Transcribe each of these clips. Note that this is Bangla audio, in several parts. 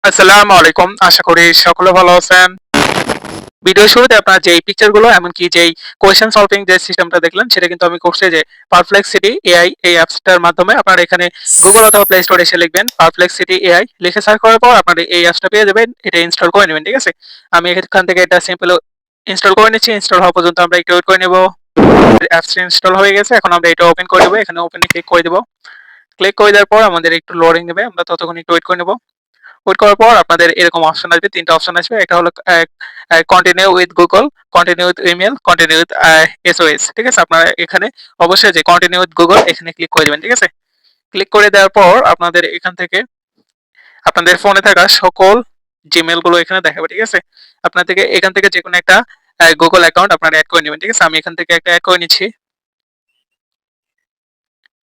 আসসালামু আলাইকুম। আশা করি সকলে ভালো আছেন। ভিডিওর শুরুতে আপনার যেই পিকচারগুলো এমনকি যেই কোয়েশ্চেন সলভিং যে সিস্টেমটা দেখলেন সেটা কিন্তু আমি করছি যে Perplexity AI এই অ্যাপসটার মাধ্যমে আপনারা এখানে Google অথবা Play Store এসে লিখবেন Perplexity AI লিখে সার্চ করার পর আপনারা এই অ্যাপসটা পেয়ে যাবেন। এটা ইনস্টল করে নেবেন, ঠিক আছে? আমি এখান থেকে এটা সিম্পল ইনস্টল করে নিচ্ছি। ইনস্টল হওয়া পর্যন্ত আমরা একটু ওয়েট করে নেব। অ্যাপসটা ইনস্টল হয়ে গেছে। এখন আমরা এটা ওপেন করে দেব। এখানে ওপেনে ক্লিক করে দেব। ক্লিক করে দেওয়ার পর আমাদের একটু লোডিং নেবে। আমরা ততক্ষণ একটু ওয়েট করে নেব। ওয়েট করার পর আপনাদের এরকম অপশন আসবে, ৩ টা অপশন আসবে। একটা হলো continue with Google, continue with email, continue with SOS. ঠিক আছে? আপনারা এখানে অবশ্যই যে কন্টিনিউ উইথ গুগল এখানে ক্লিক করে দিবেন। ঠিক আছে? ক্লিক করে দেওয়ার পর আপনাদের এখান থেকে আপনাদের ফোনে থাকা সকল জিমেইল গুলো এখানে দেখাবে। ঠিক আছে? আপনার থেকে এখান থেকে যেকোনো একটা গুগল অ্যাকাউন্ট আপনারা এড করে নেবেন। ঠিক আছে? আমি এখান থেকে একটা এড করে নিচ্ছি।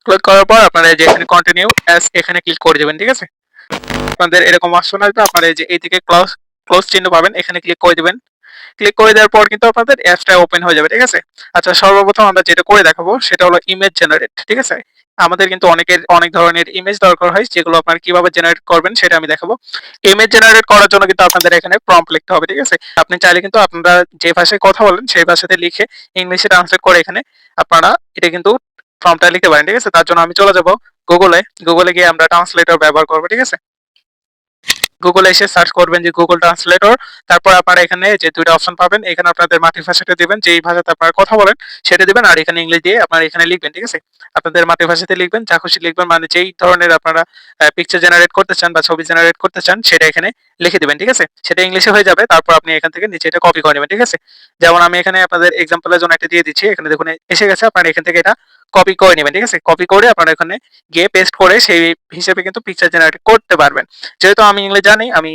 ক্লিক করার পর আপনারা যে এখানে কন্টিনিউ অ্যাজ এখানে ক্লিক করে দিবেন। ঠিক আছে? আপনাদের এরকম অপশন আসবে। আপনারা এই যে এই দিকে ক্লোজ ক্লোজ চিহ্ন পাবেন, এখানে ক্লিক করে দিবেন। ক্লিক করে দেওয়ার পর কিন্তু আপনাদের অ্যাপসটা ওপেন হয়ে যাবে। ঠিক আছে? আচ্ছা, সর্বপ্রথম আমরা যেটা করে দেখাবো সেটা হলো ইমেজ জেনারেট। ঠিক আছে? আমাদের কিন্তু অনেক ধরনের ইমেজ দরকার হয়, যেগুলো আপনারা কিভাবে জেনারেট করবেন সেটা আমি দেখাবো। ইমেজ জেনারেট করার জন্য কিন্তু আপনাদের এখানে প্রম্পট লিখতে হবে। ঠিক আছে? আপনি চাইলে কিন্তু আপনারা যে ভাষায় কথা বলেন সেই ভাষাতে লিখে ইংলিশে ট্রান্সলেট করে এখানে আপনারা এটা কিন্তু প্রম্পটটা লিখতে পারেন। ঠিক আছে? তার জন্য আমি চলে যাব গুগলে। গুগলে গিয়ে আমরা ট্রান্সলেটর ব্যবহার করব। ঠিক আছে? গুগলে এসে সার্চ করবেন যে গুগল ট্রান্সলেটর। তারপর আপনারা এখানে যে ২ টা অপশন পাবেন, এখানে আপনাদের মাতৃভাষাটা দিবেন, যেই ভাষাতে আপনারা কথা বলেন সেটা দিবেন, আর এখানে ইংলিশ দিয়ে আপনারা এখানে লিখবেন। ঠিক আছে? আপনাদের মাতৃভাষাতে লিখবেন, যা খুশি লিখবেন, মানে যেই ধরনের আপনারা পিকচার জেনারেট করতে চান বা ছবি জেনারেট করতে চান সেটা এখানে লিখে দিবেন। ঠিক আছে? সেটা ইংলিশে হয়ে যাবে। তারপর আপনি এখান থেকে নিচে এটা কপি করে নেবেন। ঠিক আছে? যেমন আমি এখানে আপনাদের এক্সাম্পল এর জন্য একটা দিয়ে দিচ্ছি। এখানে দেখুন এসে গেছে। আপনারা এখান থেকে এটা কপি করে নেবেন। ঠিক আছে? কপি করে আপনারা এখানে গিয়ে পেস্ট করে সেই হিসেবে কিন্তু পিকচার জেনারেট করতে পারবেন। যেহেতু আমি ইংলিশ জানি, আমি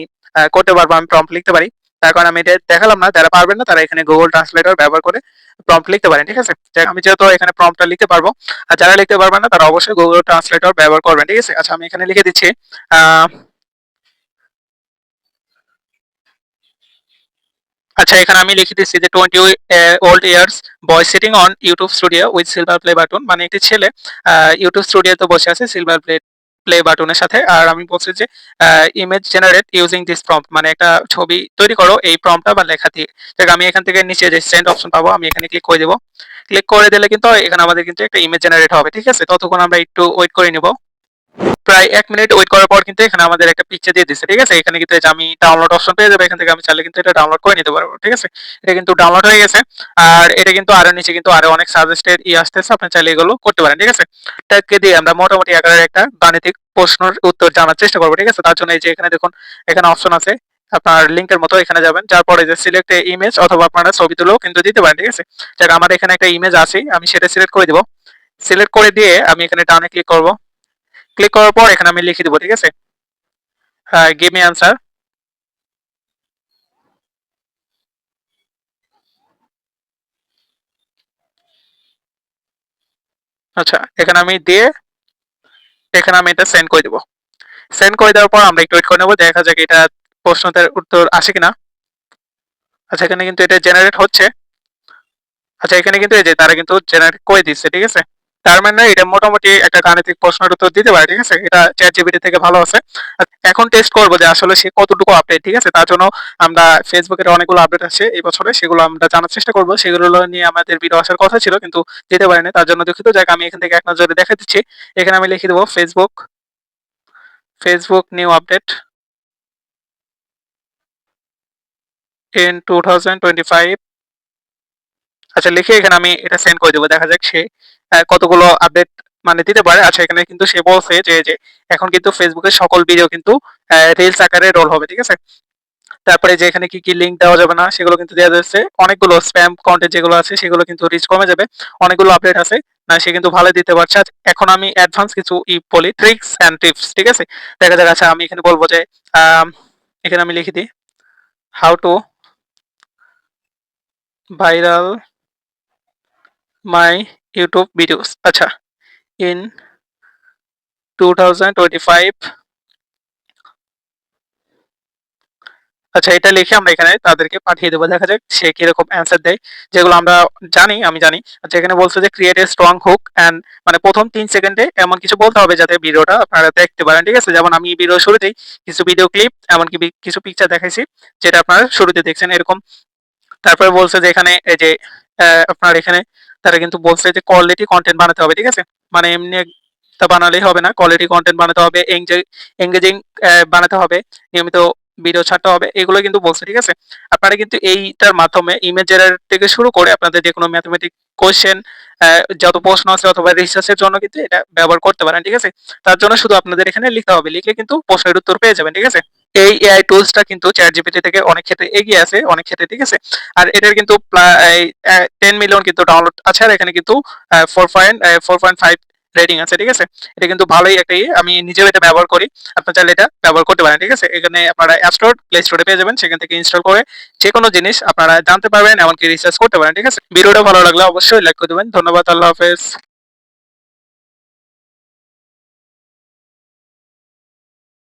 করতে পারবো, আমি প্রম্পট লিখতে পারি। তার কারণে আমি এটা দেখালাম না। যারা পারবেন না তারা এখানে গুগল ট্রান্সলেটর ব্যবহার করে প্রম্পট লিখতে পারেন। ঠিক আছে? আমি যেহেতু এখানে প্রম্পটটা লিখতে পারবো, আর যারা লিখতে পারবেন না তারা অবশ্যই গুগল ট্রান্সলেটর ব্যবহার করবেন। ঠিক আছে? আচ্ছা, আমি এখানে লিখে দিচ্ছি। আহ আচ্ছা, এখানে আমি লিখে দিচ্ছি যে 20 old years boy sitting on YouTube studio with silver play button, মানে একটি ছেলে ইউটিউব স্টুডিওতে বসে আছে সিলভার প্লে প্লে বাটনের সাথে। আর আমি বলছি যে image generate using this prompt, মানে একটা ছবি তৈরি করো এই প্রম্পটটা বা লেখা দিয়ে। দেখ, আমি এখান থেকে নিচে যে সেন্ড অপশন পাবো আমি এখানে ক্লিক করে দেবো। ক্লিক করে দিলে কিন্তু এখানে আমাদের কিন্তু একটা ইমেজ জেনারেট হবে। ঠিক আছে? ততক্ষণ আমরা একটু ওয়েট করে নিব। প্রায় ১ মিনিট ওয়েট করার পর কিন্তু এখানে আমাদের একটা পিকচার দিয়ে দিচ্ছে। ঠিক আছে? এখানে কিন্তু এই যে আমি ডাউনলোড অপশন পেয়ে যাবো। এখান থেকে আমি চাইলে কিন্তু এটা ডাউনলোড করে নিতে পারবো। ঠিক আছে? এটা কিন্তু ডাউনলোড হয়ে গেছে। আর এটা কিন্তু আরো নিচে কিন্তু আরো অনেক সাজেস্টেড আসতেছে। আপনি চাইলে এগুলো করতে পারেন। ঠিক আছে? এটাকে দিয়ে আমরা মোটামুটি আকারের একটা গাণিতিক প্রশ্নের উত্তর জানার চেষ্টা করব। ঠিক আছে? তার জন্য এই যে এখানে দেখুন, এখানে অপশন আছে। আপনার লিংকের মতো এখানে যাবেন। যার পরে যে সিলেক্ট এ ইমেজ, অথবা আপনারা ছবি তুলেও কিন্তু দিতে পারেন। ঠিক আছে? যাক, আমার এখানে একটা ইমেজ আছে। আমি সেটা সিলেক্ট করে দিব। সিলেক্ট করে দিয়ে আমি এখানে ডানে ক্লিক করব। ক্লিক করার পর এখানে আমি লিখে দিব। ঠিক আছে? Give me answer. আচ্ছা, এখানে আমি দিয়ে এখানে আমি এটা সেন্ড করে দিব। সেন্ড করে দেওয়ার পর আমরা একটু ওয়েট করে নেব, দেখা যাক এটা প্রশ্নটার উত্তর আসে কিনা। আচ্ছা, এখানে কিন্তু এটা জেনারেট হচ্ছে। আচ্ছা, এখানে কিন্তু এই যে তারা কিন্তু জেনারেট করে দিচ্ছে। ঠিক আছে? তার মানে এটা মোটামুটি একটা গাণিতিক প্রশ্নের উত্তর দিতে পারে। ঠিক আছে? এটা চ্যাট জিপিটি থেকে ভালো আছে। এখন টেস্ট করব যে আসলে সে কতটুকু আপডেট। ঠিক আছে? তার জন্য আমরা ফেসবুকের অনেকগুলো আপডেট আছে এই বছরে, সেগুলো আমরা জানার চেষ্টা করব। সেগুলো নিয়ে আমাদের ভিডিও আসার কথা ছিল, কিন্তু যেতে পারেনি। তার জন্য দুঃখিত। যাক, আমি এখান থেকে এক নজরে দেখা দিচ্ছি। এখানে আমি লিখে দেবো ফেসবুক নিউ আপডেট ইন 2025। আচ্ছা, লিখে এখানে আমি এটা সেন্ড করে দেবো। দেখা যাক সে কতগুলো আপডেট মানে দিতে পারে। আচ্ছা, এখানে কিন্তু সে বলছে যে এখন কিন্তু ফেসবুকের সকল ভিডিও কিন্তু রিলস আকারে রোল হবে। ঠিক আছে? তারপরে যে এখানে কি লিংক দেওয়া যাবে না সেগুলো কিন্তু দেওয়া যাচ্ছে। অনেকগুলো স্প্যাম কন্টেন্ট যেগুলো আছে সেগুলো কিন্তু রিচ কমে যাবে। অনেকগুলো আপডেট আছে। সে কিন্তু ভালো দিতে পারছে। এখন আমি অ্যাডভান্স কিছু বলি, ট্রিক্স অ্যান্ড টিপস। ঠিক আছে? দেখা যাক। আচ্ছা, আমি এখানে বলবো যে আম, এখানে আমি লিখে দিই how to viral my YouTube videos. আচ্ছা, ইন 2025। আচ্ছা, এটা লিখে আমরা এখানে তাদেরকে পাঠিয়ে দেবো। দেখা যাক সে কিরকম অ্যান্সার দেয়। যেগুলো আমরা আমি জানি। আচ্ছা, এখানে বলছে যে create a strong hook and মানে ১ম ৩ সেকেন্ডে এমন কিছু বলতে হবে যাতে ভিডিওটা আপনারা দেখতে পারেন। ঠিক আছে? যেমন আমি ভিডিওর শুরুতেই কিছু ভিডিও ক্লিপ এমনকি কিছু পিকচার দেখাইছি যেটা আপনারা শুরুতে দেখছেন এরকম। তারপরে বলছে যে এখানে এই যে আপনার এখানে তারা কিন্তু বলছে যে কোয়ালিটি কনটেন্ট বানাতে হবে। ঠিক আছে? মানে এমনি তা বানালেই হবে না। কোয়ালিটি কনটেন্ট বানাতে হবে, এনগেজিং বানাতে হবে, নিয়মিত ভিডিও ছাড়তে হবে। এগুলো কিন্তু বলছে। ঠিক আছে? আপনারা কিন্তু এইটার মাধ্যমে ইমেজ জেনারেট থেকে শুরু করে আপনাদের যেকোনো ম্যাথমেটিক কোয়েশ্চেন যত প্রশ্ন আছে অথবা রিসার্চের জন্য কিন্তু এটা ব্যবহার করতে পারেন। ঠিক আছে? তার জন্য শুধু আপনাদের এখানে লিখতে হবে। লিখলে কিন্তু প্রশ্নের উত্তর পেয়ে যাবেন। ঠিক আছে? এই এআই টুলসটা কিন্তু ChatGPT থেকে অনেক ক্ষেত্রে এগিয়ে আছে, অনেক ক্ষেত্রে। ঠিক আছে? আর এটার কিন্তু 10 মিলিয়ন কিন্তু ডাউনলোড আছে। আর এখানে কিন্তু 4.5 রেটিং আছে। ঠিক আছে? এটা কিন্তু ভালোই একটা ইয়ে। আমি নিজেও এটা ব্যবহার করি। আপনারা চাইলে এটা ব্যবহার করতে পারেন। ঠিক আছে? এখানে আপনারা অ্যাপ স্টোর, প্লে স্টোরে পেয়ে যাবেন। সেখান থেকে ইনস্টল করে যেকোনো জিনিস আপনারা জানতে পারবেন, এমনকি রিসার্চ করতে পারেন। ঠিক আছে? ভিডিওটা ভালো লাগলে অবশ্যই লাইক করে দিবেন। ধন্যবাদ। আল্লাহ হাফেজ।